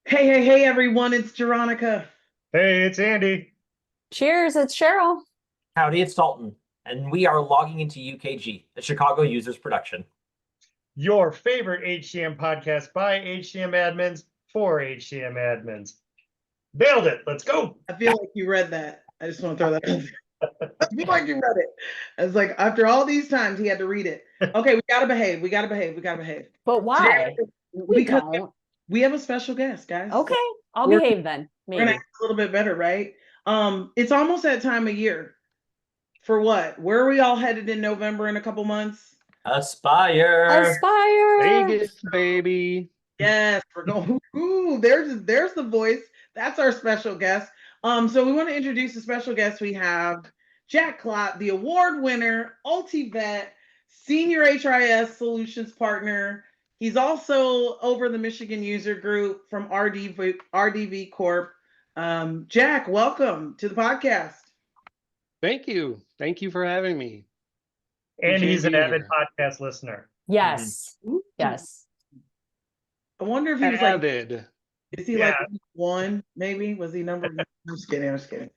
Hey, everyone, it's Jeronica. Hey, it's Andy. Cheers, it's Cheryl. Howdy, it's Dalton, and we are logging into UKG, a Chicago Users production. Your favorite HCM podcast by HCM admins for HCM admins. Nailed it. Let's go. I feel like you read that. I just want to throw that out there. I feel like you read it. It's like after all these times, he had to read it. Okay, we gotta behave. We gotta behave. But why? Because we have a special guest, guys. Okay, I'll We're- behave then. We're gonna Maybe. act a little bit better, right? It's almost that time of year. For what? Where are we all headed in November in a couple months? Aspire. Aspire. Vegas, baby. Yes, we're going. Ooh, there's the voice. That's our special guest. So we want to introduce the special guest. We have Jack Klott, the award winner, Ultivet, Senior HRIS Solutions Partner. He's also over the Michigan User Group from RDV Corp. Jack, welcome to the podcast. Thank you. Thank you for having me. And he's an being avid here. podcast listener. Yes. Yes. I wonder if he was like, Avid. is he Yeah. like one? Maybe was he number? I'm just kidding.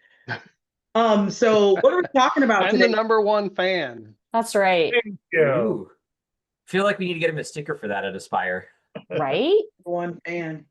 So what are we talking about I'm today? the number one fan. That's right. Thank you. Ooh. Feel like we need to get him a sticker for that at Aspire. Right? One fan.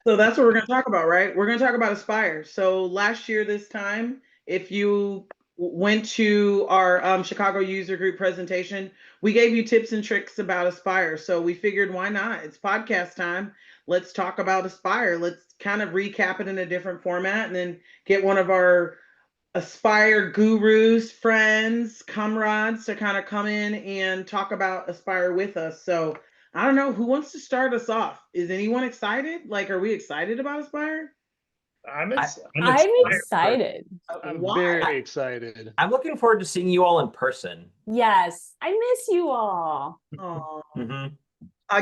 So that's what we're going to talk about, right? We're going to talk about Aspire. So last year, this time, if you went to our Chicago User Group presentation, we gave you tips and tricks about Aspire. So we figured, why not? It's podcast time. Let's talk about Aspire. Let's kind of recap it in a different format and then get one of our Aspire gurus, friends, comrades to kind of come in and talk about Aspire with us. So I don't know who wants to start us off. Is anyone excited? Like, are we excited about Aspire? I'm I'm excited. I'm Why? very excited. I'm looking forward to seeing you all in person. Yes. I miss you all. Aw. Mhm.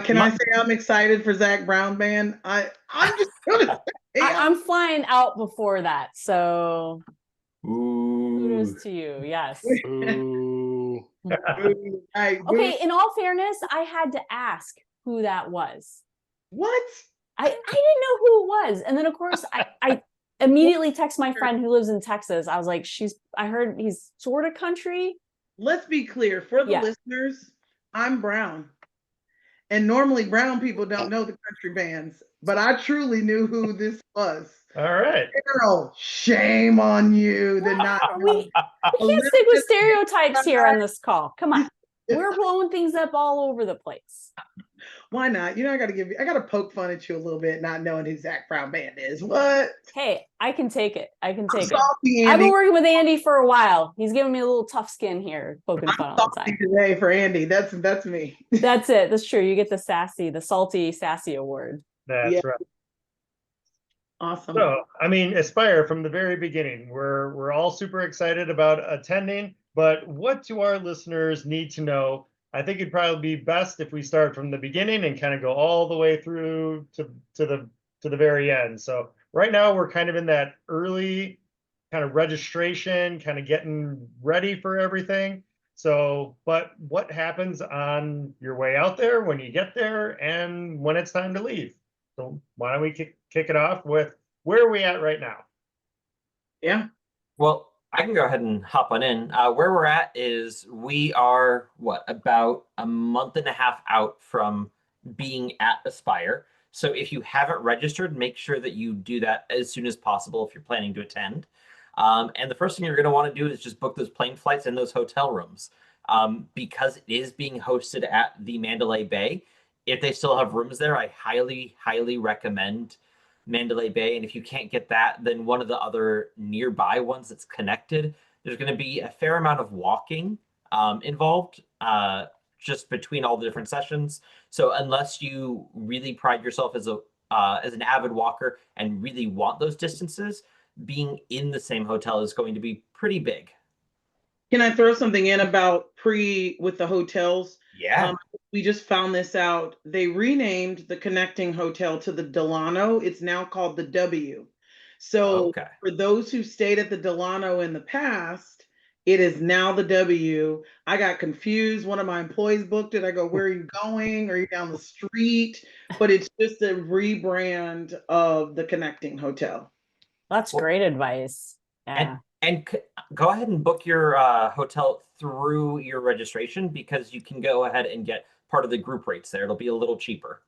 Can I say I'm excited for Zach Brown Band? I'm just gonna say I'm flying out before that. So Ooh. kudos to you. Yes. Ooh. Okay, in all fairness, I had to ask who that was. What? I didn't know who it was. And then of course I immediately text my friend who lives in Texas. I was like, I heard he's sort of country. Let's be clear for the listeners. I'm brown. And normally brown people don't know the country bands, but I truly knew who this was. All right. Girl, shame on you. We can't stick with stereotypes here on this call. Come on. We're blowing things up all over the place. Why not? You know, I gotta poke fun at you a little bit, not knowing who Zach Brown Band is. What? Hey, I can take it. I can take Salty, it. I've been Andy. working with Andy for a while. He's giving me a little tough skin here, poking fun all the Salty time. today for Andy. That's me. That's it. That's true. You get the salty, sassy award. That's Yeah. right. Awesome. So, I mean, Aspire from the very beginning, we're all super excited about attending, but what do our listeners need to know? I think it'd probably be best if we start from the beginning and kind of go all the way through to the very end. So right now we're kind of in that early kind of registration, kind of getting ready for everything. So, but what happens on your way out there, when you get there, and when it's time to leave? So why don't we kick it off with where are we at right now? Yeah. Well, I can go ahead and hop on in. Where we're at is we are, about a month and a half out from being at Aspire. So if you haven't registered, make sure that you do that as soon as possible if you're planning to attend. And the first thing you're going to want to do is just book those plane flights and those hotel rooms. Because it is being hosted at the Mandalay Bay. If they still have rooms there, I highly, highly recommend Mandalay Bay. And if you can't get that, then one of the other nearby ones that's connected, there's going to be a fair amount of walking involved just between all the different sessions. So unless you really pride yourself as an avid walker and really want those distances, being in the same hotel is going to be pretty big. Can I throw something in about with the hotels? Yeah. We just found this out. They renamed the connecting hotel to the Delano. It's now called the W. So Okay. for those who stayed at the Delano in the past, It is now the W. I got confused. One of my employees booked it. I go, where are you going? Are you down the street? But it's just a rebrand of the Connecting Hotel. That's Well, great advice. Yeah. And go ahead and book your hotel through your registration, because you can go ahead and get part of the group rates there. It'll be a little cheaper.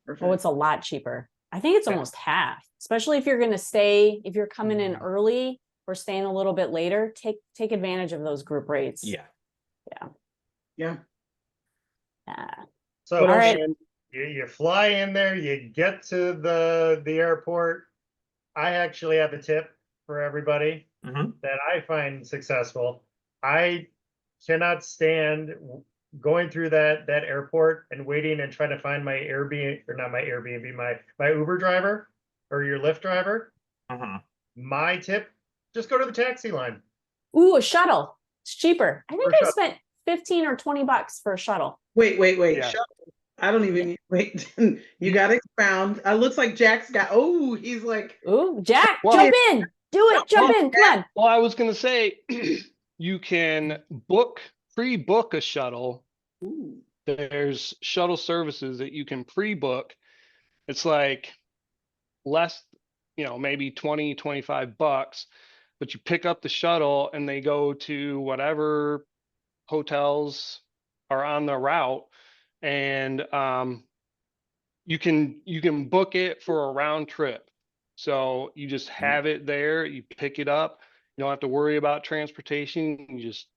Perfect. Oh, it's a lot cheaper. I think it's Yeah. almost half, especially if you're going to stay, if you're coming in Mhm. early or staying a little bit later, take advantage of those group rates. Yeah. Yeah. So What All right. you fly in there, you get to the airport. I actually have a tip for everybody Mhm. that I find successful. I cannot stand going through that airport and waiting and trying to find my Airbnb, or not my Airbnb, my Uber driver or your Lyft driver. Mhm. My tip: just go to the taxi line. Ooh, a shuttle. It's cheaper. I think For I shuttle. spent 15 or 20 bucks for a shuttle. Wait. Yeah. Shut. I don't even wait. You got to expound. Looks like Jack's got. Oh, he's like. Ooh, Jack, Well- jump in. Do it. Jump Well- in. Come on. Well, I was gonna say, you can pre-book a shuttle. Ooh. There's shuttle services that you can pre-book. It's like less, maybe 20, 25 bucks, but you pick up the shuttle and they go to whatever hotels are on the route, and you can book it for a round trip. So you just have it there, you pick it up, you don't have to worry about transportation, you just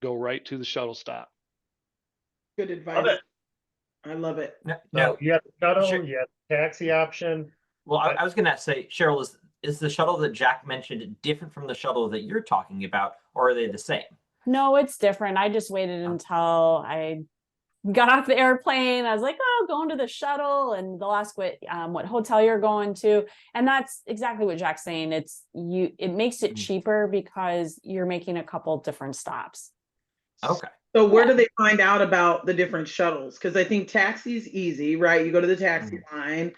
go right to the shuttle stop. Good Love advice. it. I love it. No, So no. you have the shuttle, Sure. you have the taxi option. Well, I was gonna say, Cheryl, is the shuttle that Jack mentioned different from the shuttle that you're talking about, or are they the same? No, it's different. I just waited until I got off the airplane. I was like, oh, going to the shuttle, and they'll ask what hotel you're going to. And that's exactly what Jack's saying. It makes it cheaper because you're making a couple different stops. Okay. So where do they find out about the different shuttles? Because I think taxi's easy, right? You go to the taxi line.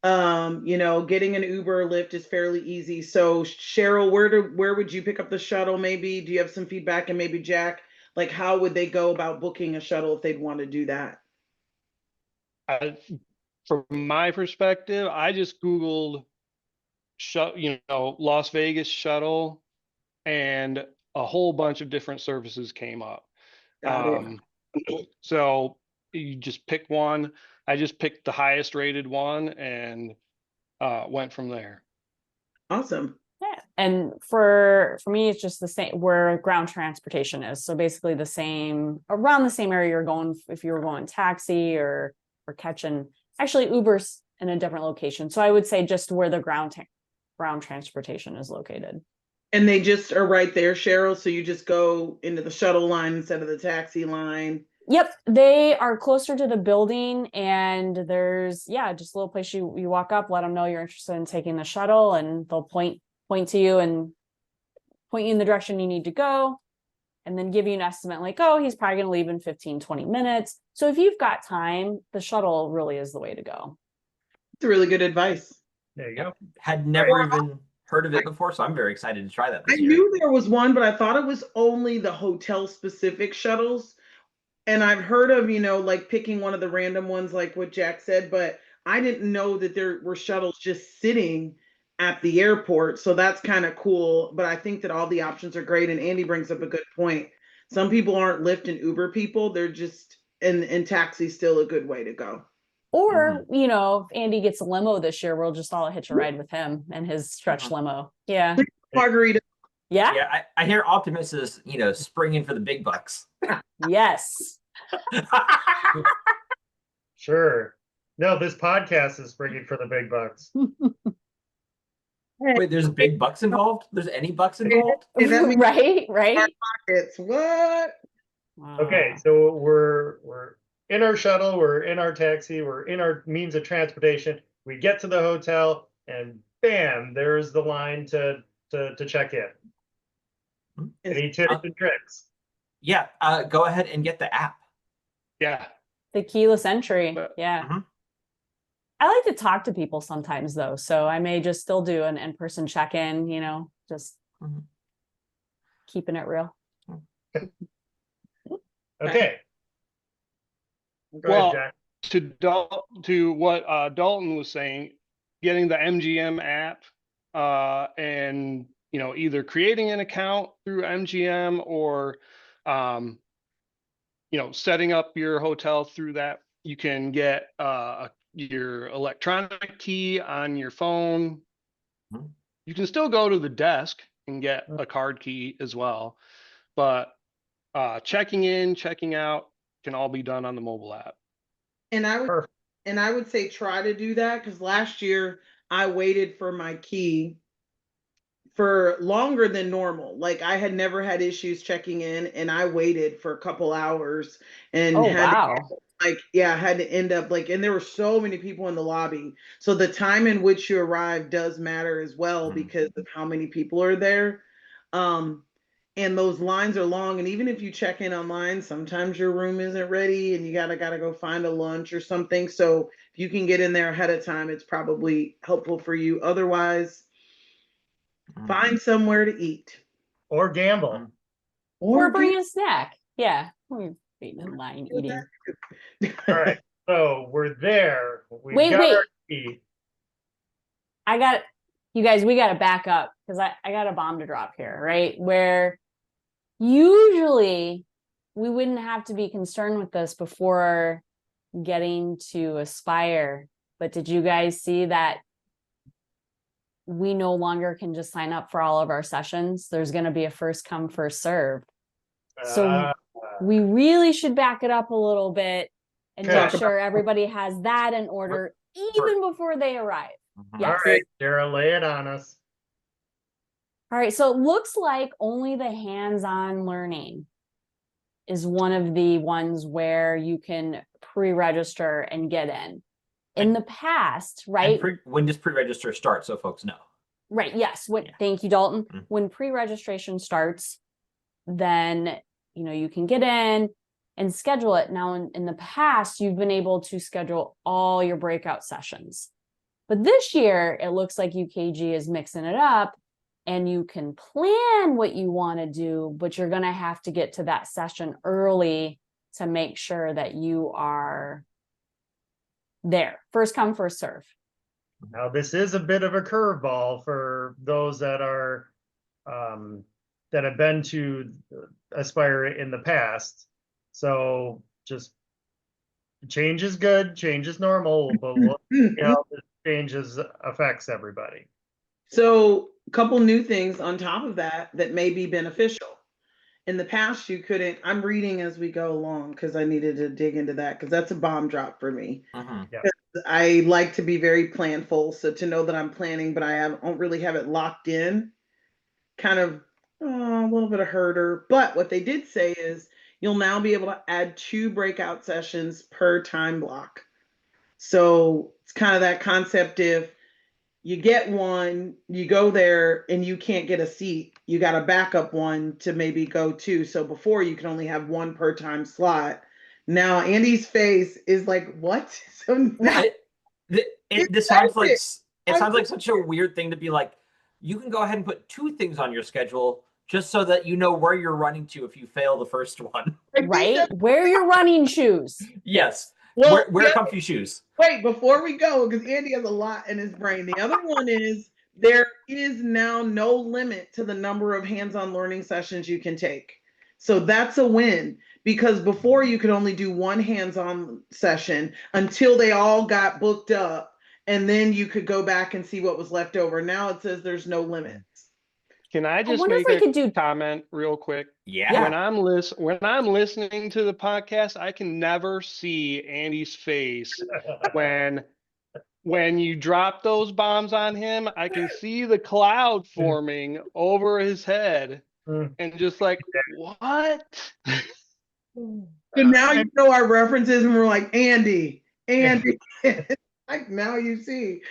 Getting an Uber or Lyft is fairly easy. So Cheryl, where would you pick up the shuttle? Maybe do you have some feedback? And maybe Jack, like how would they go about booking a shuttle if they'd want to do that? From my perspective, I just Googled Las Vegas shuttle, and a whole bunch of different services came up. Got it. So you just pick one. I just picked the highest rated one and went from there. Awesome. Yeah. And for me, it's just the same where ground transportation is. So basically around the same area you're going if you were going taxi or catching actually Uber's in a different location. So I would say just where the ground transportation is located. And they just are right there, Cheryl. So you just go into the shuttle line instead of the taxi line. Yep, they are closer to the building, and there's just a little place you walk up, let them know you're interested in taking the shuttle, and they'll point to you and point you in the direction you need to go, and then give you an estimate like, oh, he's probably going to leave in 15-20 minutes. So if you've got time, the shuttle really is the way to go. It's really good advice. There you go. Had never even heard of it before, so I'm very excited to try that I this year. knew there was one, but I thought it was only the hotel specific shuttles. And I've heard of, like picking one of the random ones, like what Jack said, but I didn't know that there were shuttles just sitting at the airport. So that's kind of cool. But I think that all the options are great. And Andy brings up a good point. Some people aren't Lyft and Uber people. They're just, and taxi's still a good way to go. Or, if Andy gets a limo this year, we'll just all hitch a ride with him and his stretch limo. Yeah. Margarita. Yeah. Yeah, I hear Optimus is, springing for the big bucks. Yes. Sure. No, this podcast is bringing for the big bucks. Wait, there's big bucks involved? There's any bucks involved? Hey, that means Right. it's what? Okay, so we're in our shuttle, we're in our taxi, we're in our means of transportation. We get to the hotel, and bam, there's the line to check in. Any tips and tricks? Yeah, go ahead and get the app. Yeah. The keyless entry. Yeah. Mhm. I like to talk to people sometimes though. So I may just still do an in-person check-in, just. keeping it real. Okay. Go Well, ahead, Jack. to what Dalton was saying, getting the MGM app and either creating an account through MGM or setting up your hotel through that. You can get your electronic key on your phone. Mhm. You can still go to the desk and get a card key as well, but checking in, checking out can all be done on the mobile app. And I would Perfect. and I would say try to do that, because last year I waited for my key for longer than normal. Like, I had never had issues checking in, and I waited for a couple hours and Oh, had wow. had to end up and there were so many people in the lobby. So the time in which you arrive does matter as well, because of how many people are there. And those lines are long, and even if you check in online, sometimes your room isn't ready and you gotta go find a lunch or something. So if you can get in there ahead of time, it's probably helpful for you. Otherwise, find somewhere to eat Or gamble. Or bring a snack. Yeah. We're waiting in line eating. All right. So we're there. We Wait, got wait. our key. You guys, we got to back up, because I got a bomb to drop here, right? Where usually we wouldn't have to be concerned with this before getting to Aspire. But did you guys see that we no longer can just sign up for all of our sessions? There's going to be a first come, first serve. So we really should back it up a little bit and make sure everybody has that in order even before they arrive. Yes. All right, Sarah, lay it on us. All right, so it looks like only the hands-on learning is one of the ones where you can pre-register and get in. In the past, right? When does pre-register start, so folks know? Right, yes. Thank you, Dalton. When pre-registration starts, then you can get in and schedule it. Now, in the past, you've been able to schedule all your breakout sessions. But this year, it looks like UKG is mixing it up, and you can plan what you want to do, but you're going to have to get to that session early to make sure that you are there. First come, first serve. Now, this is a bit of a curveball for those that are that have been to Aspire in the past. So just change is good, change is normal, but we'll see how the changes affects everybody. So a couple new things on top of that may be beneficial. In the past, you couldn't. I'm reading as we go along because I needed to dig into that, because that's a bomb drop for me. Yeah. I like to be very planful, so to know that I'm planning, but I don't really have it locked in, kind of a little bit of herder. But what they did say is you'll now be able to add 2 breakout sessions per time block. So it's kind of that concept of, you get one, you go there and you can't get a seat, you got a backup one to maybe go to. So before, you could only have 1 per time slot. Now Andy's face is like, what? So now This sounds like such a weird thing to be like, you can go ahead and put 2 things on your schedule just so that you know where you're running to if you fail the first one. Right? Wear your running shoes. Yes. Well, wear comfy shoes. Wait, before we go, because Andy has a lot in his brain. The other one is, there is now no limit to the number of hands-on learning sessions you can take. So that's a win, because before you could only do 1 hands-on session until they all got booked up, and then you could go back and see what was left over. Now it says there's no limits. Can I just wonder if make we a could do- comment real quick? Yeah. When I'm listening to the podcast, I can never see Andy's face when you drop those bombs on him. I can see the cloud forming over his head and just like, what? So now you know our references, and we're like, Andy. Like, now you see.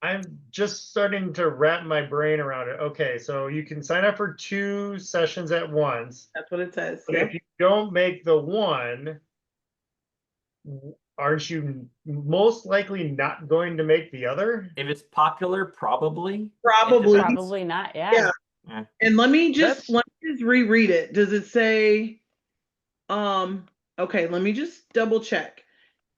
I'm just starting to wrap my brain around it. Okay, so you can sign up for 2 sessions at once. That's what it says. But if you don't make the one, aren't you most likely not going to make the other? If it's popular, probably. Probably. Probably not. Yeah. And let me just just reread it. Does it say, okay, let me just double check.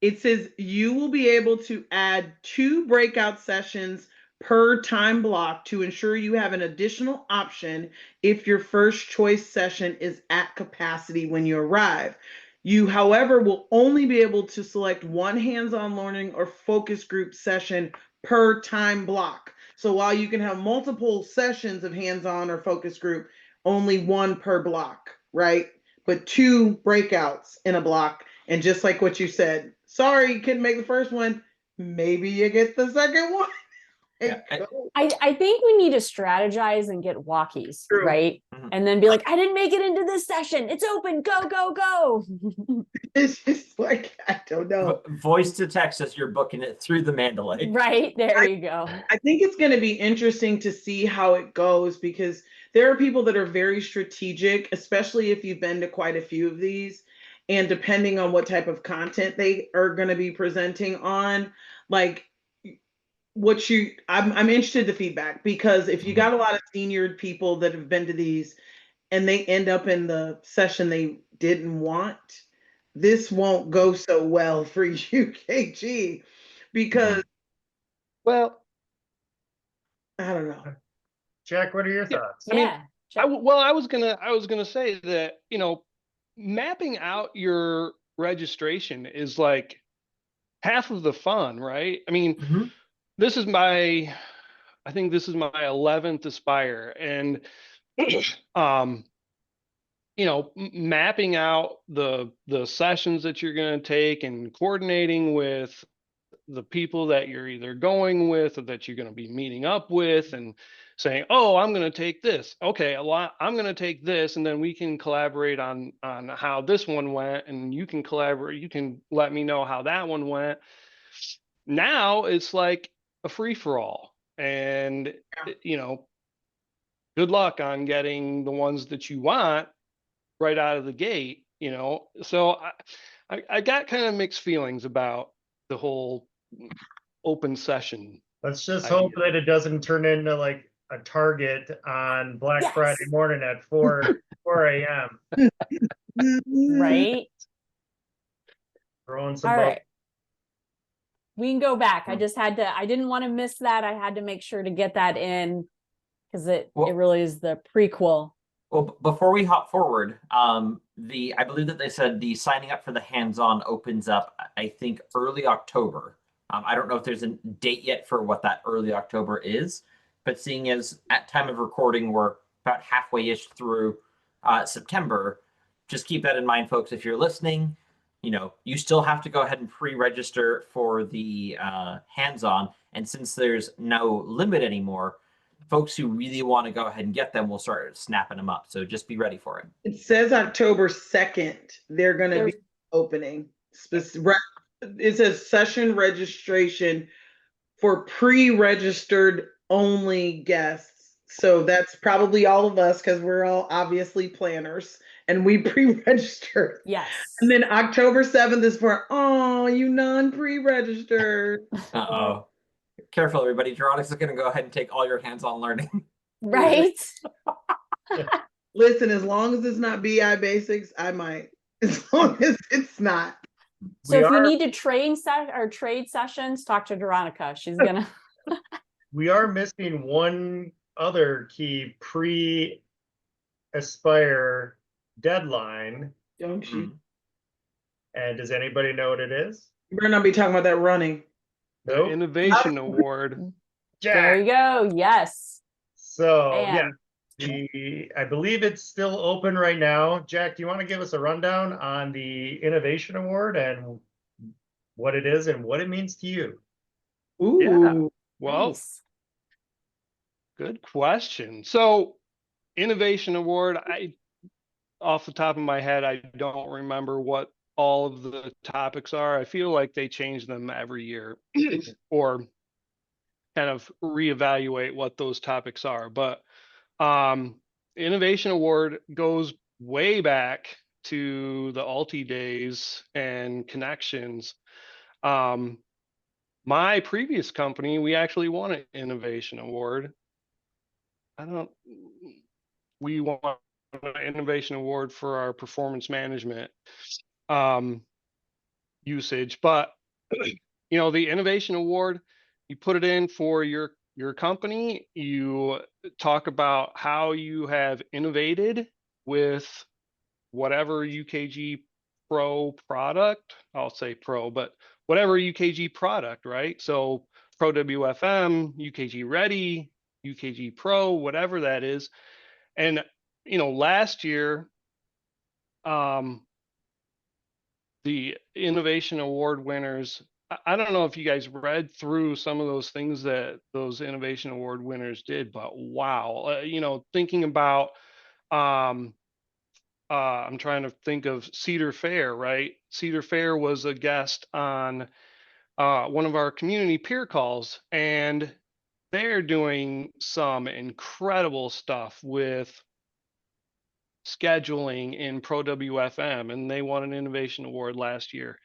It says you will be able to add 2 breakout sessions per time block to ensure you have an additional option if your first choice session is at capacity when you arrive. You, however, will only be able to select 1 hands-on learning or focus group session per time block. So while you can have multiple sessions of hands-on or focus group, only 1 per block, right? But 2 breakouts in a block. And just like what you said, sorry, you couldn't make the first one. Maybe you get the second one. Yeah, I think we need to strategize and get walkies, True. right? Mhm. And then be like, I didn't make it into this session. It's open. Go, go, go. It's just like, I don't know. Voice to text as you're booking it through the Mandalay. Right. There you go. I think it's going to be interesting to see how it goes because there are people that are very strategic, especially if you've been to quite a few of these. And depending on what type of content they are going to be presenting on, like I'm interested to feedback because if you got a lot of seniored people that have been to these and they end up in the session they didn't want, this won't go so well for UKG because Well, I don't know. Jack, what are your Yeah. thoughts? I mean, Yeah. I was gonna say that, you know, mapping out your registration is like half of the fun, right? I mean, Mhm. this is I think this is my 11th Aspire, and um, you know, mapping out the sessions that you're going to take and coordinating with the people that you're either going with or that you're going to be meeting up with, and saying, oh, I'm going to take this, okay, I'm going to take this, and then we can collaborate on how this one went, and you can collaborate, you can let me know how that one went. Now it's like a free-for-all, and you know, good luck on getting the ones that you want right out of the gate, you know. So I got kind of mixed feelings about the whole open session Let's just idea. hope that it doesn't turn into like a Target on Black Yes. Friday morning at 4 a.m. Right. throwing some All bubbles. right. We can go back. I Hmm. just had to, I didn't want to miss that. I had to make sure to get that in because it Well- really is the prequel. Well, before we hop forward, I believe that they said the signing up for the hands-on opens up, I think, early October. I don't know if there's a date yet for what that early October is, but seeing as at time of recording we're about halfway-ish through September, just keep that in mind, folks. If you're listening, you know, you still have to go ahead and pre-register for the hands-on, and since there's no limit anymore, folks who really want to go ahead and get them will start snapping them up. So just be ready for it. It says October 2nd, they're going to be There's- opening. It says session registration for pre-registered only guests. So that's probably all of us because we're all obviously planners and we pre-registered. Yes. And then October 7th is for, oh, you non-pre-registered. Uh-oh. Careful, everybody. Geronix is going to go ahead and take all your hands-on learning. Right. Listen, as long as it's not BI basics, I might. As long as it's not. So We if you are- need to trade sessions, talk to Veronica. She's gonna. We are missing one other key pre-Aspire deadline. Don't you? And does anybody know what it is? You better not be talking about that running. The Nope. Innovation Award. There you go. Yes. So Man. yeah, I believe it's still open right now. Jack, do you want to give us a rundown on the Innovation Award and what it is and what it means to you? Ooh. Yeah. Well, Nice. good question. So, Innovation Award, off the top of my head, I don't remember what all of the topics are. I feel like they change them every year or kind of reevaluate what those topics are. But Innovation Award goes way back to the Alti days and connections. My previous company, we actually won an Innovation Award. We won an innovation award for our performance management usage. But you know, the innovation award, you put it in for your company, you talk about how you have innovated with whatever UKG Pro product. I'll say Pro, but whatever UKG product, right? So Pro WFM, UKG Ready, UKG Pro, whatever that is. And you know, last year, the innovation award winners, I don't know if you guys read through some of those things that those innovation award winners did, but wow, you know, thinking about I'm trying to think of Cedar Fair, right? Cedar Fair was a guest on one of our community peer calls, and they're doing some incredible stuff with scheduling in Pro WFM, and they won an innovation award last year.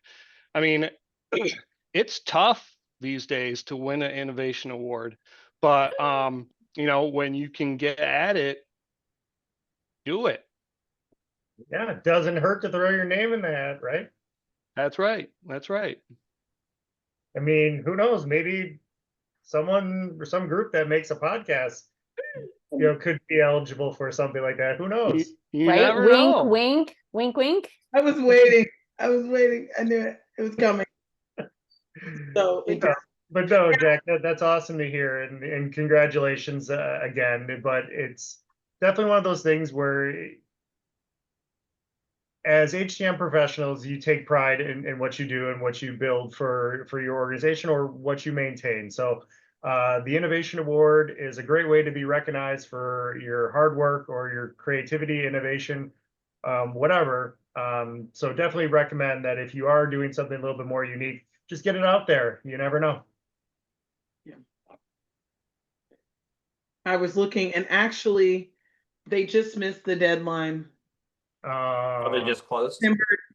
I mean, it's tough these days to win an innovation award, but you know, when you can get at it, do it. Yeah, it doesn't hurt to throw your name in the hat, right? That's right. That's right. I mean, who knows? Maybe someone or some group that makes a podcast, you know, could be eligible for something like that. Who knows? You Right? never Wink, know. wink, wink, wink. I was waiting. I was waiting. I knew it. It was coming. So it But no, Jack, that's awesome to hear, and congratulations again. But it's definitely one of those things where, as HCM professionals, you take pride in what you do and what you build for your organization or what you maintain. So the Innovation Award is a great way to be recognized for your hard work or your creativity, innovation, whatever. So definitely recommend that if you are doing something a little bit more unique, just get it out there. You never know. Yeah. I was looking, and actually, they just missed the deadline. Oh, they just closed?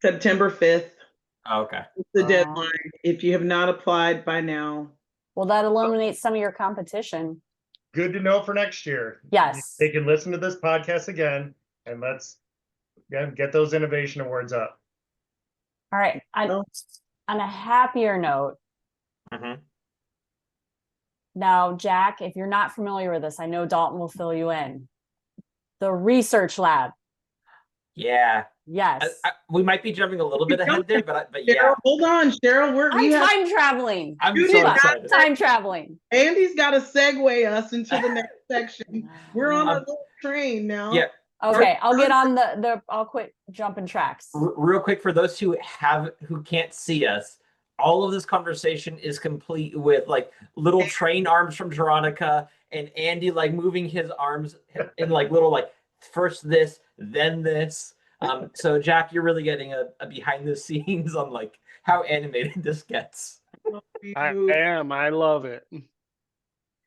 September 5th. Oh, okay. It's the deadline. If you have not applied by now. Well, that eliminates some of your competition. Good to know for next year. Yes. They can listen to this podcast again, and let's get those innovation awards up. All right. On a happier note, now, Jack, if you're not familiar with this, I know Dalton will fill you in. The research lab. Yeah. Yes. We might be jumping a little bit ahead there, but Cheryl, yeah. hold on, Cheryl. I'm time traveling. I'm You so did excited. Time traveling. Andy's got to segue us into the next section. We're on a little train now. Yeah. Okay, I'll get on I'll quit jumping tracks. Real quick, for those who can't see us, all of this conversation is complete with like little train arms from Veronica and Andy like moving his arms in like little like first this, then this. So Jack, you're really getting a behind the scenes on like how animated this gets. I am. I love it.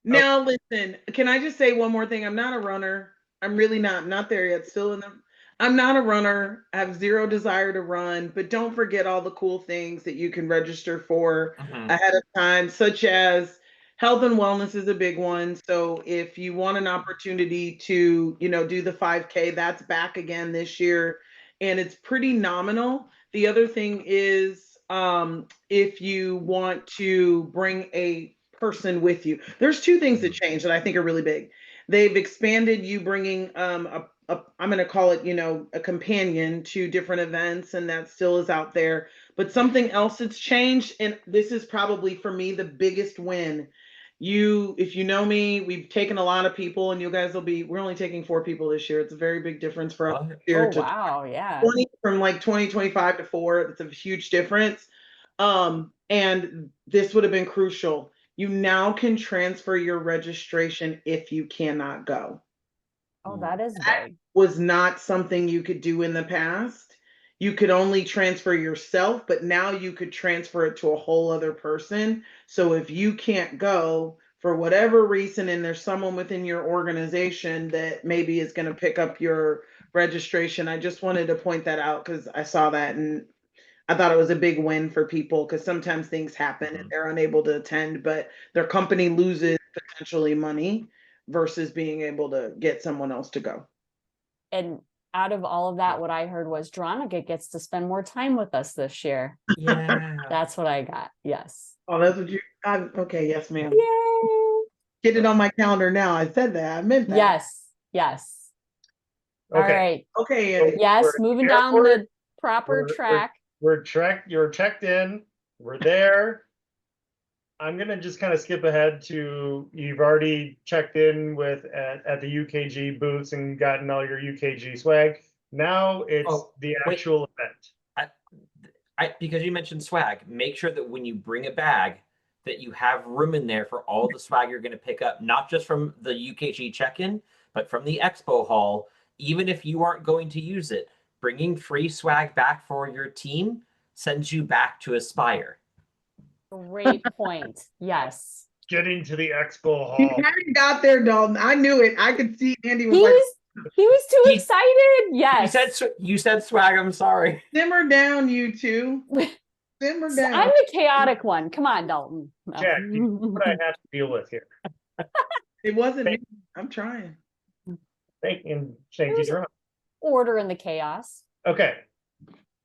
Now listen, can I just say one more thing? I'm not a runner. I'm really not there yet. Still in them. I'm not a runner. I have zero desire to run, but don't forget all the cool things that you can register for ahead of time, such as health and wellness is a big one. So if you want an opportunity to, do the 5K, that's back again this year, and it's pretty nominal. The other thing is, if you want to bring a person with you, there's two things that change that I think are really big. They've expanded you bringing I'm going to call it, a companion to different events, and that still is out there. But something else that's changed, and this is probably for me the biggest win. If you know me, we've taken a lot of people, and you guys we're only taking 4 people this year. It's a very big difference for us. Oh, wow, yeah. 20 from like 2025 to 4. It's a huge difference. And this would have been crucial. You now can transfer your registration if you cannot go. Oh, that is that big. Was not something you could do in the past. You could only transfer yourself, but now you could transfer it to a whole other person. So if you can't go for whatever reason, and there's someone within your organization that maybe is going to pick up your registration, I just wanted to point that out because I saw that and I thought it was a big win for people, because sometimes things happen and they're unable to attend, but their company loses potentially money versus being able to get someone else to go. And out of all of that, what I heard was Veronica gets to spend more time with us this year. Yeah. That's what I got. Yes. Oh, that's what you, okay, yes, ma'am. Yay. Get it on my calendar now. I said that. I meant that. Yes. Yes. All Okay. right. Okay, So Andy. Yes. we're at Moving the down airport. the proper We're- track. You're checked in. We're there. I'm gonna just kind of skip ahead to, you've already checked in with at the UKG booths and gotten all your UKG swag. Now it's Oh, the wait. actual event. Because you mentioned swag, make sure that when you bring a bag, that you have room in there for all the swag you're going to pick up, not just from the UKG check-in, but from the expo hall. Even if you aren't going to use it, bringing free swag back for your team sends you back to Aspire. Great point. Yes. Getting to the expo You hall. haven't got there, Dalton. I knew it. I could see Andy was He like, was too He- excited. Yes. You said swag. I'm sorry. simmer down, you two. Simmer down. I'm the chaotic one. Come on, Dalton. No. Jack, you know what I have to deal with here. It wasn't me. I'm trying. Thank you, Jerome. Order in the chaos. Okay.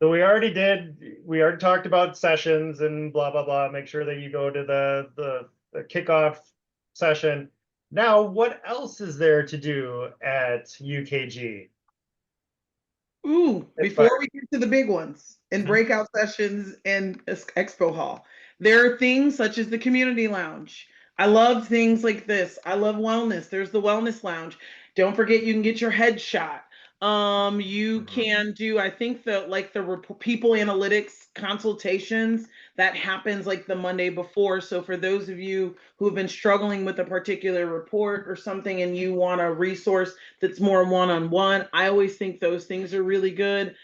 So we already talked about sessions and blah, blah, blah. Make sure that you go to the kickoff session. Now, what else is there to do at UKG? Ooh, That's before fine. we get to the big ones and breakout sessions and expo hall, there are things such as the community lounge. I love things like this. I love wellness. There's the wellness lounge. Don't forget you can get your headshot. You can do, I think the people analytics consultations that happens like the Monday before. So for those of you who have been struggling with a particular report or something and you want a resource that's more one-on-one, I always think those things are really good.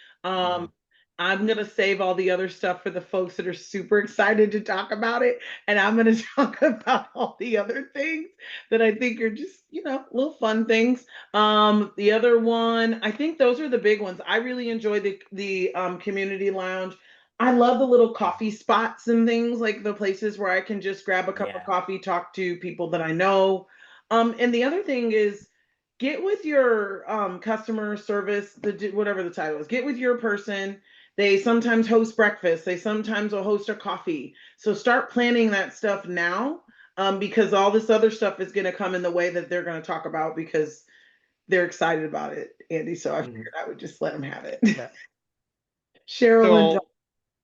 I'm going to save all the other stuff for the folks that are super excited to talk about it. And I'm going to talk about all the other things that I think are just, little fun things. The other one, I think those are the big ones. I really enjoy the community lounge. I love the little coffee spots and things, like the places where I can just grab a cup of coffee, talk to people that I know. And the other thing is, get with your customer service, whatever the title is, get with your person. They sometimes host breakfast. They sometimes will host a coffee. So start planning that stuff now, because all this other stuff is going to come in the way that they're going to talk about because they're excited about it, Andy. So I figured I would just let them have it. Yeah. Cheryl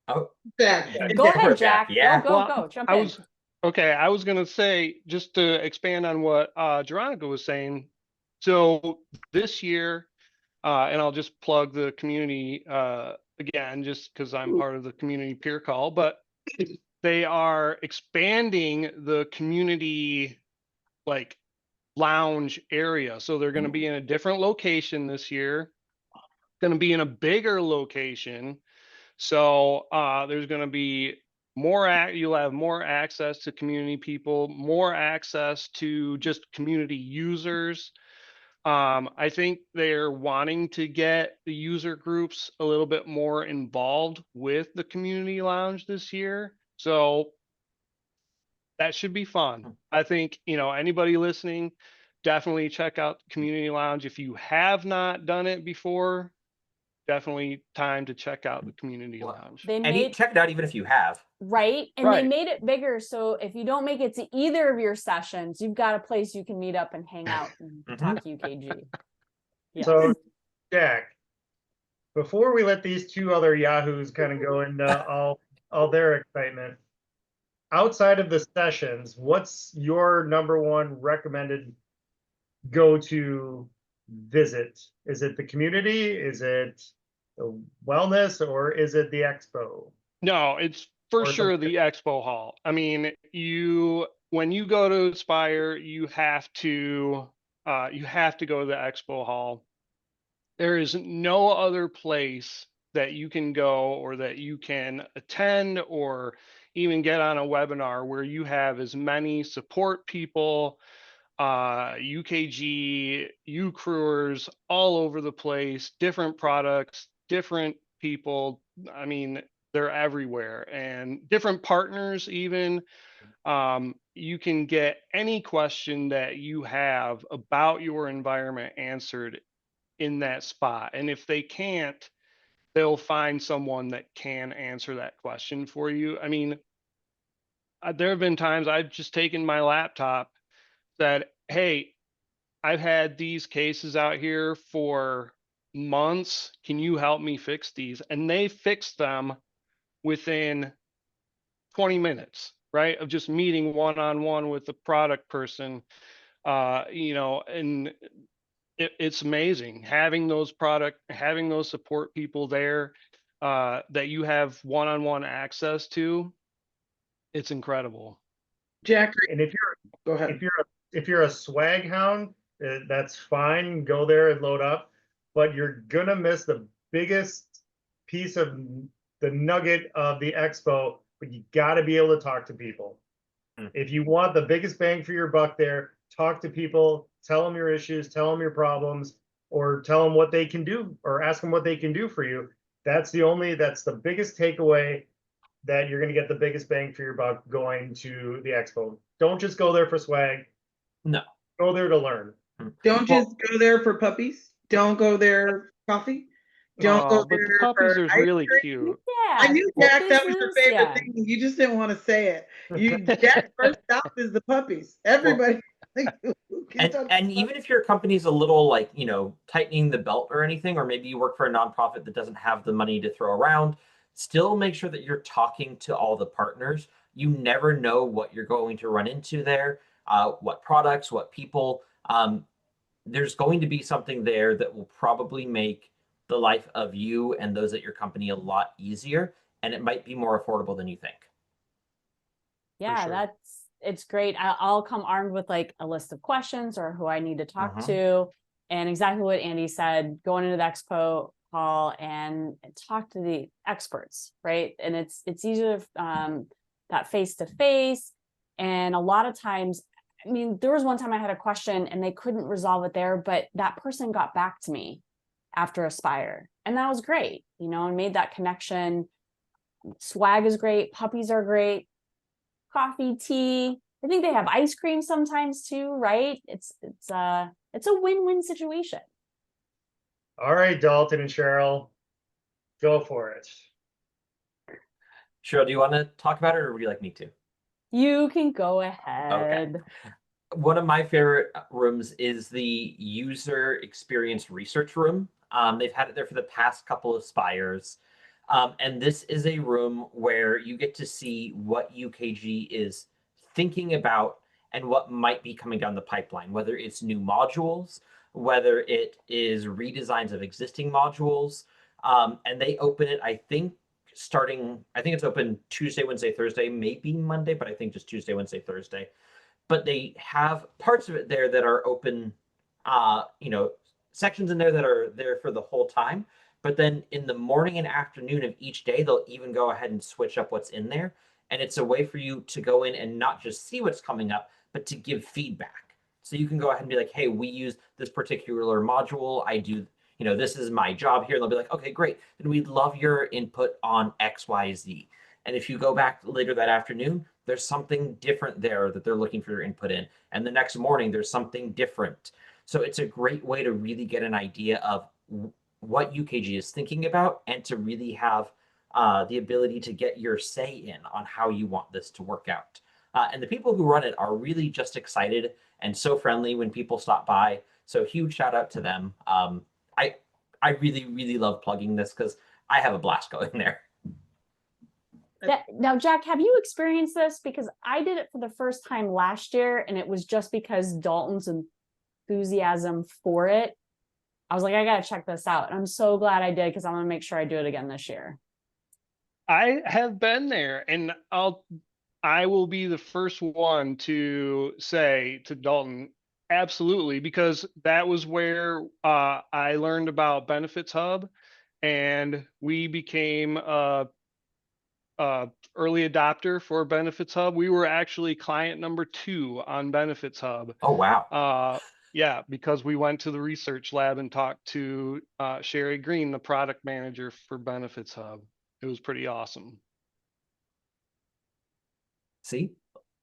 Oh, Jack. Go ahead, Jack. Yeah. Go. Jump in. I was going to say, just to expand on what Veronica was saying. So this year, and I'll just plug the community again, just because I'm part of the community peer call, but they are expanding the community like lounge area. So they're going to be in a different location this year, going to be in a bigger location. So there's going to be you'll have more access to community people, more access to just community users. I think they're wanting to get the user groups a little bit more involved with the community lounge this year. So that should be fun. I think, anybody listening, definitely check out the community lounge. If you have not done it before, definitely time to check out the community lounge. Check it out even if you have. Right. And Right. they made it bigger. So if you don't make it to either of your sessions, you've got a place you can meet up and hang out and talk UKG. Yes. So, Jack, before we let these two other yahoos kind of go into all their excitement, outside of the sessions, what's your number one recommended go-to visit? Is it the community? Is it the wellness, or is it the expo? No, it's for Or sure something. the expo hall. I mean, when you go to Aspire, you have to go to the expo hall. There is no other place that you can go or that you can attend or even get on a webinar where you have as many support people, UKG, crewers all over the place, different products, different people. I mean, they're everywhere, and different partners even. You can get any question that you have about your environment answered in that spot. And if they can't, they'll find someone that can answer that question for you. I mean, there have been times I've just taken my laptop, said, hey, I've had these cases out here for months. Can you help me fix these? And they fixed them within 20 minutes, right? Of just meeting one-on-one with the product person, and it's amazing having those support people there that you have one-on-one access to. It's incredible. Jack, And if go ahead. you're a swag hound, that's fine. Go there and load up, but you're gonna miss the biggest piece of the nugget of the expo. But you got to be able to talk to people. If you want the biggest bang for your buck there, talk to people, tell them your issues, tell them your problems, or tell them what they can do, or ask them what they can do for you. That's the biggest takeaway, that you're going to get the biggest bang for your buck going to the expo. Don't just go there for swag. No. Go there to learn. Don't just go there for puppies. Don't go there for coffee. Don't go But there the puppies for are ice really cream. cute. Yeah. I knew, Jack, that was your business, favorite yeah. thing. You just didn't want to say it. Jack's first stop is the puppies. Everybody. And even if your company's a little like, tightening the belt or anything, or maybe you work for a nonprofit that doesn't have the money to throw around, still make sure that you're talking to all the partners. You never know what you're going to run into there, what products, what people. There's going to be something there that will probably make the life of you and those at your company a lot easier, and it might be more affordable than you think. Yeah, sure. it's great. I'll come armed with like a list of questions or who I need to talk Mhm. to. And exactly what Andy said, going into the expo hall and talk to the experts, right? And it's easier that face to face. And a lot of times, I mean, there was one time I had a question and they couldn't resolve it there, but that person got back to me after Aspire. And that was great, and made that connection. Swag is great, puppies are great, coffee, tea. I think they have ice cream sometimes too, right? It's a win-win situation. All right, Dalton and Cheryl, go for it. Cheryl, do you want to talk about it, or would you like me to? You can go ahead. One of my favorite rooms is the user experience research room. They've had it there for the past couple of Spires. And this is a room where you get to see what UKG is thinking about and what might be coming down the pipeline, whether it's new modules, whether it is redesigns of existing modules. And they open it, I think it's open Tuesday, Wednesday, Thursday, maybe Monday, but I think just Tuesday, Wednesday, Thursday. But they have parts of it there that are open, sections in there that are there for the whole time. But then in the morning and afternoon of each day, they'll even go ahead and switch up what's in there. And it's a way for you to go in and not just see what's coming up, but to give feedback. So you can go ahead and be like, hey, we use this particular module. I do, this is my job here. And they'll be like, okay, great. Then we'd love your input on X, Y, Z. And if you go back later that afternoon, there's something different there that they're looking for your input in. And the next morning, there's something different. So it's a great way to really get an idea of what UKG is thinking about, and to really have the ability to get your say in on how you want this to work out. And the people who run it are really just excited and so friendly when people stop by. So huge shout out to them. I really, really love plugging this because I have a blast going there. Now, Jack, have you experienced this? Because I did it for the first time last year, and it was just because Dalton's enthusiasm for it. I was like, I got to check this out. And I'm so glad I did, because I'm going to make sure I do it again this year. I have been there, and I will be the first one to say to Dalton, absolutely, because that was where I learned about Benefits Hub, and we became a early adopter for Benefits Hub. We were actually client number 2 on Benefits Hub. Oh, wow. Yeah, because we went to the research lab and talked to Sherry Green, the product manager for Benefits Hub. It was pretty awesome. See,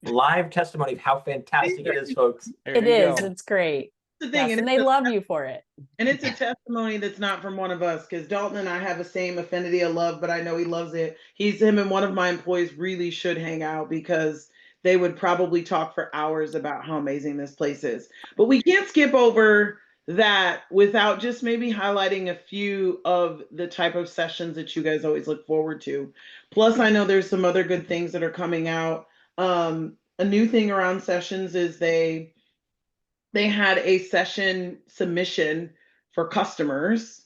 live testimony of how fantastic it is, folks. There It you is. go. It's great. the thing, Yes, and and they love you for it. and it's a testimony that's not from one of us, because Dalton and I have the same affinity of love, but I know he loves it. Him and one of my employees really should hang out, because they would probably talk for hours about how amazing this place is. But we can't skip over that without just maybe highlighting a few of the type of sessions that you guys always look forward to. Plus, I know there's some other good things that are coming out. A new thing around sessions is they had a session submission for customers.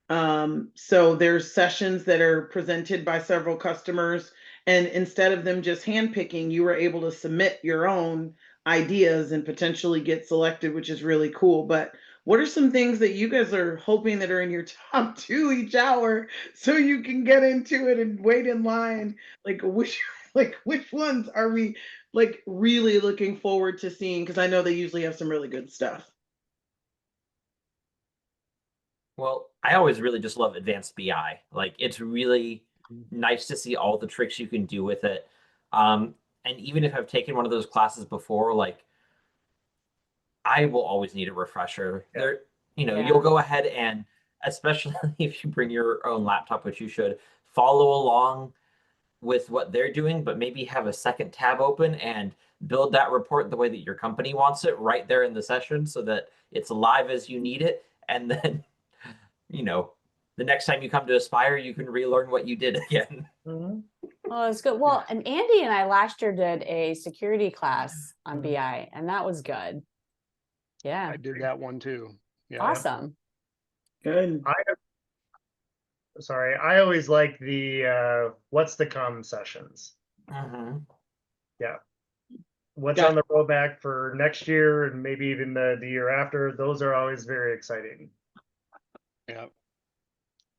So there's sessions that are presented by several customers, and instead of them just handpicking, you were able to submit your own ideas and potentially get selected, which is really cool. But what are some things that you guys are hoping that are in your top 2 each hour, so you can get into it and wait in line? Which ones are we like really looking forward to seeing? Because I know they usually have some really good stuff. Well, I always really just love advanced BI. Like, it's really nice to see all the tricks you can do with it. And even if I've taken one of those classes before, like, I will always need a refresher. Yeah. There, Yeah. you'll go ahead and, especially if you bring your own laptop, which you should, follow along with what they're doing, but maybe have a second tab open and build that report the way that your company wants it right there in the session, so that it's live as you need it. And then, the next time you come to Aspire, you can relearn what you did again. Mhm. Oh, that's good. Well, and Andy and I last year did a security class on BI, and that was good. Yeah, I did that one too. Yeah. awesome. Good. I always like the what's to come sessions. Mhm. Yeah. What's Got on the roadmap for next year and maybe even the year after. Those are always very exciting. Yeah.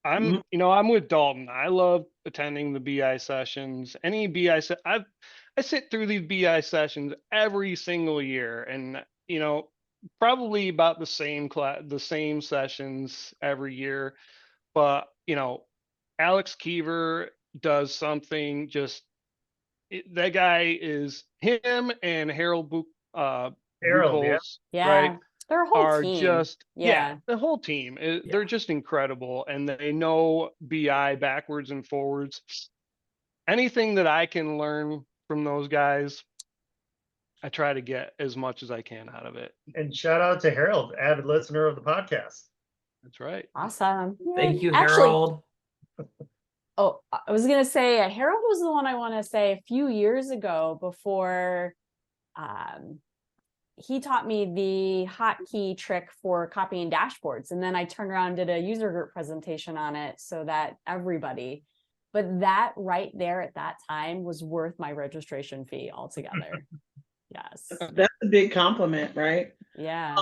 I'm with Dalton. I love attending the BI sessions. Any BI I sit through these BI sessions every single year, and probably about the same sessions every year. But Alex Keever does something just that guy is him and Harold Harold, yeah. Buchholz, Yeah, right? their whole Are team. just Yeah. the whole team. They're just incredible, and they know BI backwards and forwards. Anything that I can learn from those guys, I try to get as much as I can out of it. And shout out to Harold, avid listener of the podcast. That's right. Awesome. Thank you, Actually, Harold. oh, I was gonna say Harold was the one I want to say a few years ago before he taught me the hotkey trick for copying dashboards. And then I turned around and did a user group presentation on it so that everybody, but that right there at that time was worth my registration fee altogether. Yes. That's a big compliment, right? Yeah.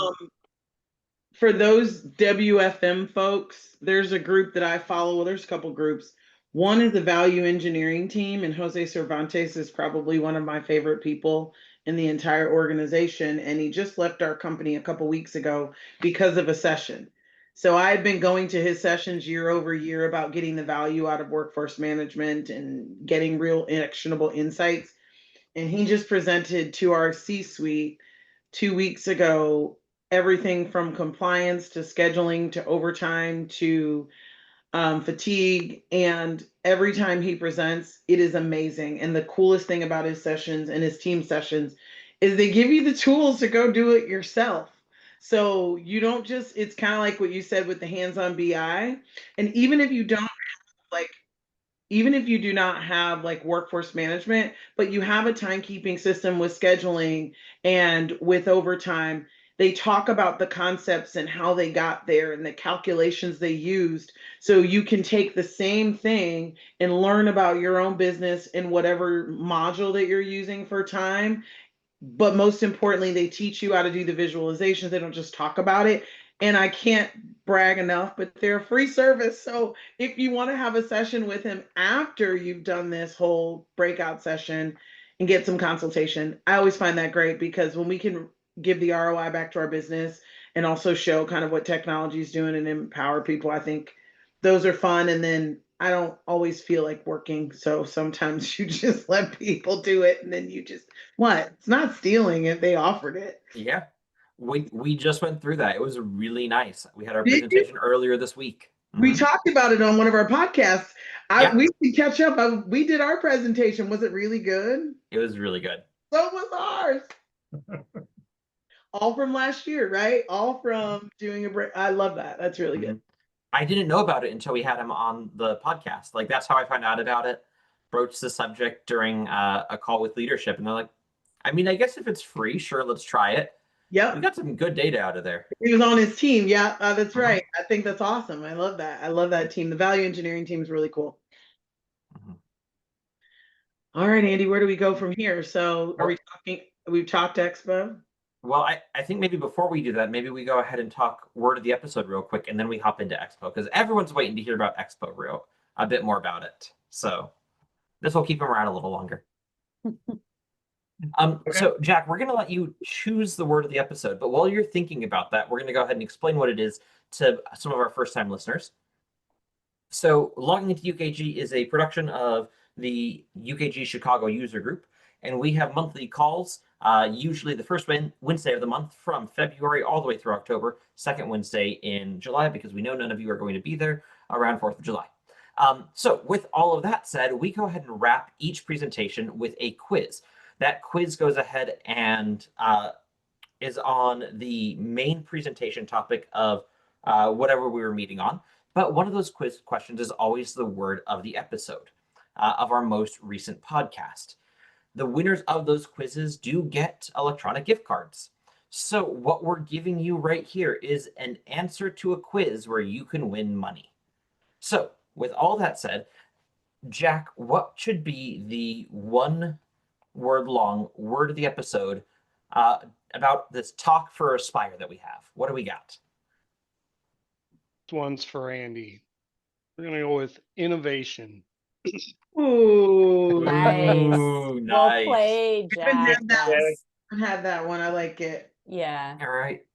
For those WFM folks, there's a group that I follow. Well, there's a couple groups. One is the value engineering team, and Jose Cervantes is probably one of my favorite people in the entire organization. And he just left our company a couple weeks ago because of a session. So I had been going to his sessions year over year about getting the value out of workforce management and getting real actionable insights. And he just presented to our C-suite 2 weeks ago everything from compliance to scheduling to overtime to fatigue. And every time he presents, it is amazing. And the coolest thing about his sessions and his team sessions is they give you the tools to go do it yourself. So you don't just, it's kind of like what you said with the hands-on BI. And even if you don't like, even if you do not have like workforce management, but you have a timekeeping system with scheduling and with overtime, they talk about the concepts and how they got there and the calculations they used. So you can take the same thing and learn about your own business in whatever module that you're using for time. But most importantly, they teach you how to do the visualizations. They don't just talk about it. And I can't brag enough, but they're a free service. So if you want to have a session with him after you've done this whole breakout session and get some consultation, I always find that great, because when we can give the ROI back to our business and also show kind of what technology is doing and empower people, I think those are fun. And then I don't always feel like working. So sometimes you just let people do it, and then you just, what? It's not stealing if they offered it. Yeah. We just went through that. It was really nice. We had our Did you? presentation earlier this week. We Mhm. talked about it on one of our podcasts. Yeah. We can catch up. We did our presentation. Was it really good? It was really good. So was ours. All from last year, right? All from doing a break. I love that. That's really good. Mhm. I didn't know about it until we had him on the podcast. Like that's how I found out about it. Broached the subject during a call with leadership, and they're like, "I mean, I guess if it's free, sure, let's try it." We Yep. got some good data out of there. He was on his team. Yeah, that's right. I think that's awesome. I love that. I love that team. The value engineering team is really cool. Mhm. All right, Andy, where do we go from here? So are we talking, we've talked Expo? Well, I think maybe before we do that, maybe we go ahead and talk word of the episode real quick, and then we hop into Expo because everyone's waiting to hear about Expo a bit more about it. So this will keep them around a little longer. So Jack, we're going to let you choose the word of the episode, but while you're thinking about that, we're going to go ahead and explain what it is to some of our first-time listeners. So Logging into UKG is a production of the UKG Chicago User Group, and we have monthly calls, usually the first Wednesday of the month from February all the way through October, second Wednesday in July, because we know none of you are going to be there around 4th of July. So with all of that said, we go ahead and wrap each presentation with a quiz. That quiz goes ahead and is on the main presentation topic of whatever we were meeting on. But one of those quiz questions is always the word of the episode of our most recent podcast. The winners of those quizzes do get electronic gift cards. So what we're giving you right here is an answer to a quiz where you can win money. So with all that said, Jack, what should be the one word long word of the episode about this talk for Aspire that we have? What do we got? This one's for Andy. We're going to go with innovation. Ooh, Nice. Ooh, Well nice. played, Jack. Yes. I had that one. I like it. Yeah. All right.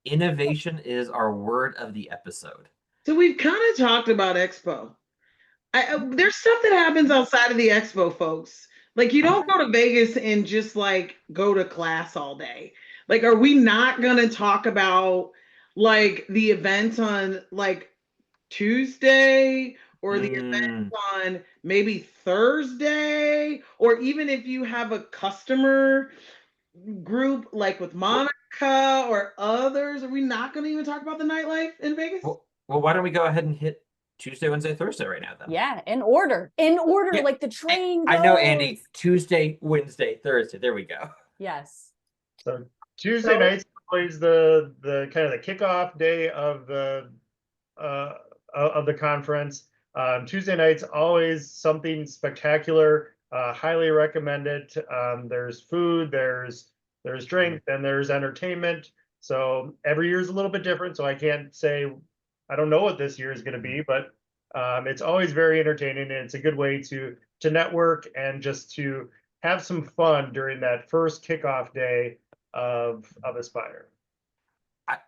Innovation is our word of the episode. So we've kind of talked about Expo. There's stuff that happens outside of the Expo, folks. Like you don't go to Vegas and just like go to class all day. Like, are we not gonna talk about like the events on like Tuesday or the events on maybe Thursday? Or even if you have a customer group like with Monica or others, are we not gonna even talk about the nightlife in Vegas? Well, why don't we go ahead and hit Tuesday, Wednesday, Thursday right now then? Yeah, in order. In order, Yeah, like the train goes. I know, Andy. Tuesday, Wednesday, Thursday. There we go. Yes. So Tuesday night's always the kind of the kickoff day of the conference. Tuesday night's always something spectacular. Highly recommend it. There's food, there's drink, and there's entertainment. So every year is a little bit different. So I can't say, I don't know what this year is going to be, but it's always very entertaining, and it's a good way to network and just to have some fun during that first kickoff day of Aspire.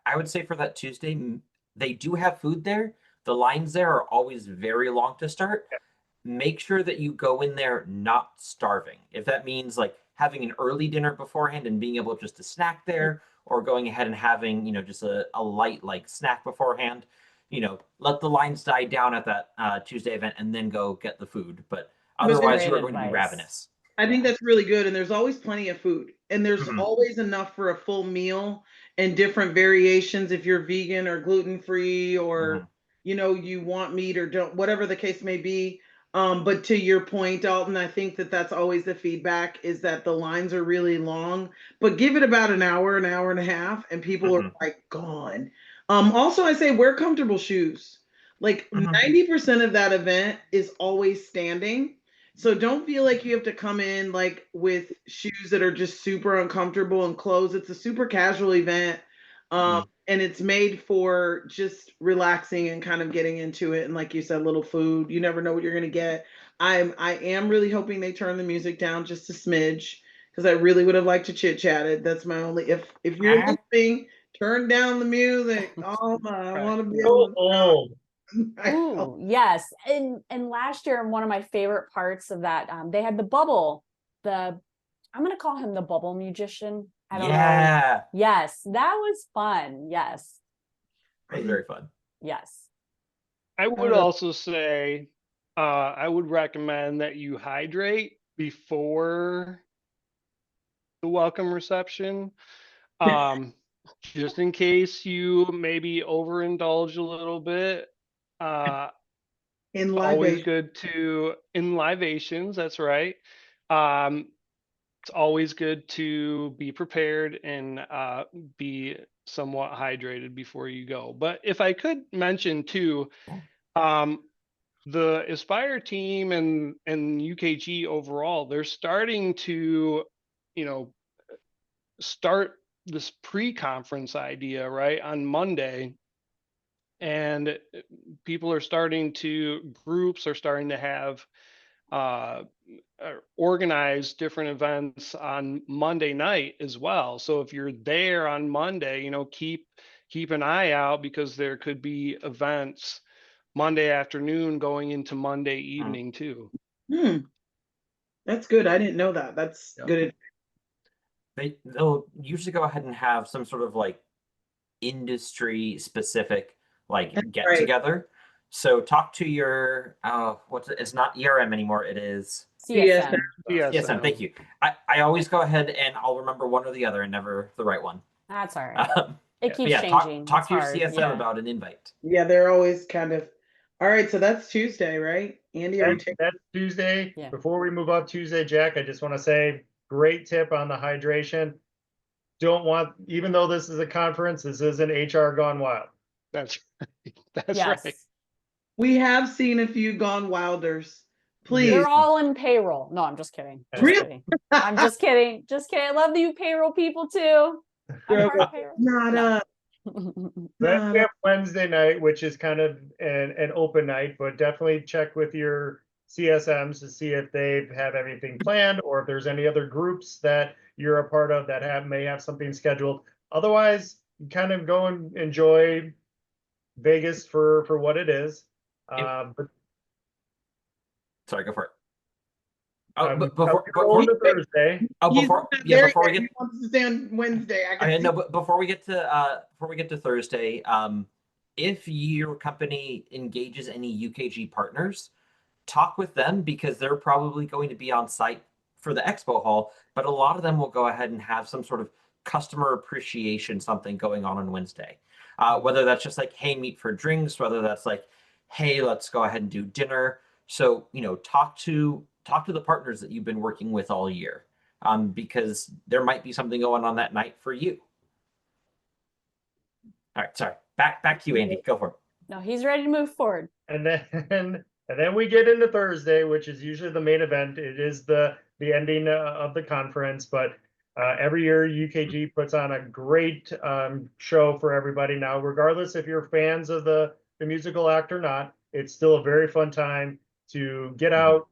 I would say for that Tuesday, they do have food there. The lines there are always very long to start. Yeah. Make sure that you go in there not starving. If that means like having an early dinner beforehand and being able just to snack there, or going ahead and having, you know, just a light like snack beforehand, you know, let the lines die down at that Tuesday event and then go get the food. But otherwise, you are going to be ravenous. I think that's really good. And there's always plenty of food. And there's always enough for a full meal and different variations if you're vegan or gluten-free or, you know, you want meat or don't, whatever the case may be. But to your point, Alton, I think that that's always the feedback is that the lines are really long, but give it about an hour and a half, and people are like gone. Also, I say wear comfortable shoes. Like 90% of that event is always standing. So don't feel like you have to come in like with shoes that are just super uncomfortable and clothes. It's a super casual event. And it's made for just relaxing and kind of getting into it. And like you said, little food, you never know what you're going to get. I am really hoping they turn the music down just a smidge because I really would have liked to chit chatted. That's my only, if you're listening, turn down the music. Oh my, I want to be able to. Ooh, yes. And last year, one of my favorite parts of that, they had the bubble, I'm going to call him the bubble magician. I don't know. Yeah, Yes, that was fun. Yes. it was very fun. Yes. I would also say, I would recommend that you hydrate before the welcome reception. Just in case you maybe overindulge a little bit. In Always libation. good to in libations, that's right. It's always good to be prepared and be somewhat hydrated before you go. But if I could mention too, the Aspire team and UKG overall, they're starting to, you know, start this pre-conference idea, right, on Monday. And people are starting to, groups are starting to have uh, organize different events on Monday night as well. So if you're there on Monday, you know, keep an eye out, because there could be events Monday afternoon going into Monday evening too. That's good. I didn't know that. That's Yep. good. They'll usually go ahead and have some sort of like industry specific like get right. together. So talk to your it's not ERM anymore, it is CSM. CSM. Thank you. I always go ahead and I'll remember one or the other and never the right one. That's all right. It But keeps yeah, changing. talk It's to your hard. CSM Yeah. about an invite. Yeah, they're always kind of. All right, so that's Tuesday, right? Andy, are you taking? That's Tuesday. Yeah. Before we move up Tuesday, Jack, I just want to say, great tip on the hydration. Don't want, even though this is a conference, this isn't HR gone wild. That's that's Yes. right. We have seen a few gone wilders. Please. They're all in payroll. No, I'm just kidding. Just Really? kidding. I'm just kidding. Just kidding. I love you payroll people too. I'm part of payroll. Not No. Then we have Wednesday night, which is kind of an open night, but definitely check with your CSMs to see if they have anything planned, or if there's any other groups that you're a part of that may have something scheduled. Otherwise, kind of go and enjoy Vegas for what it is. But Sorry, go for it. going to Thursday. Before we get, he wants to stay on Wednesday. but before we get to Thursday, if your company engages any UKG partners, talk with them, because they're probably going to be on site for the expo hall, but a lot of them will go ahead and have some sort of customer appreciation something going on Wednesday. Whether that's just like, hey, meet for drinks, whether that's like, hey, let's go ahead and do dinner. So, you know, talk to the partners that you've been working with all year, because there might be something going on that night for you. All right, sorry. Back to you, Andy. Go for it. No, he's ready to move forward. And then we get into Thursday, which is usually the main event. It is the ending of the conference, but every year UKG puts on a great show for everybody. Now, regardless if you're fans of the musical act or not, it's still a very fun time to get out,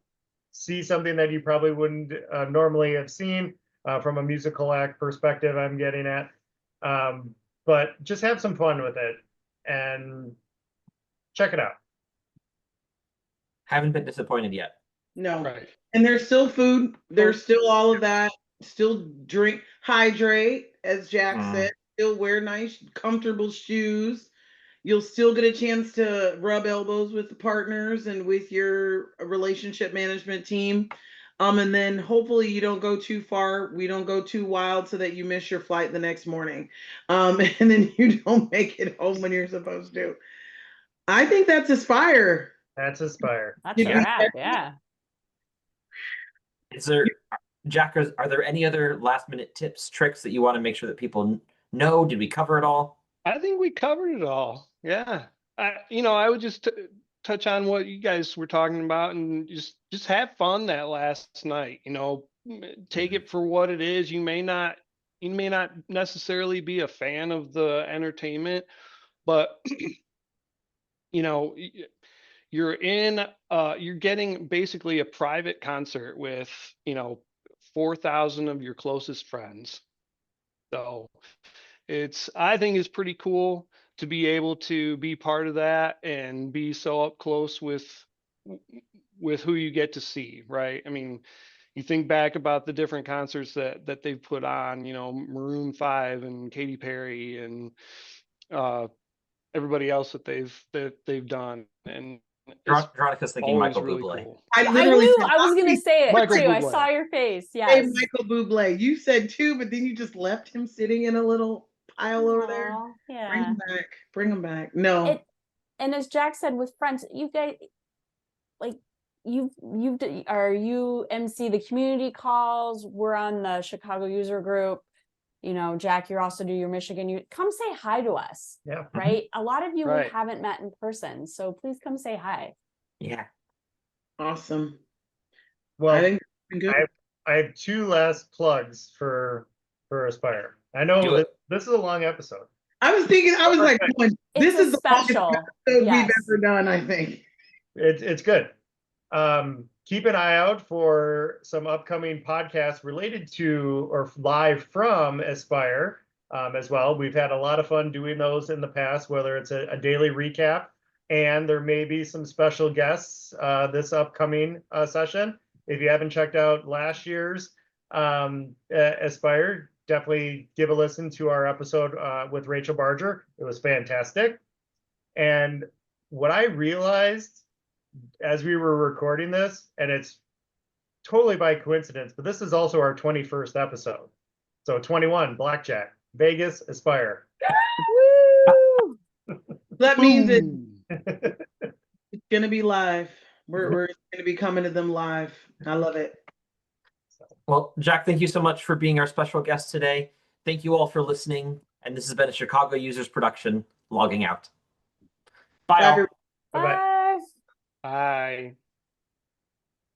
see something that you probably wouldn't normally have seen from a musical act perspective, I'm getting at. But just have some fun with it and check it out. Haven't been disappointed yet. No. Right. And there's still food. There's still all of that. Still hydrate, as Jack said. Still wear nice, comfortable shoes. You'll still get a chance to rub elbows with the partners and with your relationship management team. And then hopefully you don't go too far. We don't go too wild so that you miss your flight the next morning. And then you don't make it home when you're supposed to. I think that's Aspire. That's Aspire. That's a wrap. Yeah. Is there, Jack, are there any other last minute tips, tricks that you want to make sure that people know? Did we cover it all? I think we covered it all. Yeah. I would just touch on what you guys were talking about, and just have fun that last night. Take it for what it is. You may not necessarily be a fan of the entertainment, but you're getting basically a private concert with 4,000 of your closest friends. So I think it's pretty cool to be able to be part of that and be so up close with who you get to see, right? I mean, you think back about the different concerts that they've put on, you know, Maroon 5 and Katy Perry and everybody else that they've done, and it's Veronica's thinking always Michael really Bublé. cool. I I literally knew said, I was gonna say it Michael too. I Bublé. saw your face. Hey, Yes. Michael Bublé. You said 2, but then you just left him sitting in a little pile over there. Aw, Bring yeah. him back. Bring him back. No. It, and as Jack said, with friends, you guys, like, you MC the community calls. We're on the Chicago user group. You know, Jack, you also do your Michigan. You come say hi to us. Yeah. Right. A lot of you we Right. haven't met in person, so please come say hi. Yeah. Awesome. Well, I think it's been good. I have 2 last plugs for Aspire. I know Do it. this is a long episode. I was thinking, I was like, this It's is a the longest special. episode we've Yes. ever done, I think. It's good. Keep an eye out for some upcoming podcasts related to or live from Aspire as well. We've had a lot of fun doing those in the past, whether it's a daily recap, and there may be some special guests this upcoming session. If you haven't checked out last year's Aspire, definitely give a listen to our episode with Rachel Barger. It was fantastic. And what I realized as we were recording this, and it's totally by coincidence, but this is also our 21st episode. So 21, Blackjack, Vegas, Aspire. Woo! That means Boom. it's going to be live. We're going to be coming to them live. I love it. Well, Jack, thank you so much for being our special guest today. Thank you all for listening. And this has been a Chicago Users production, logging out. Bye, all. everyone. Bye-bye. Bye. Bye.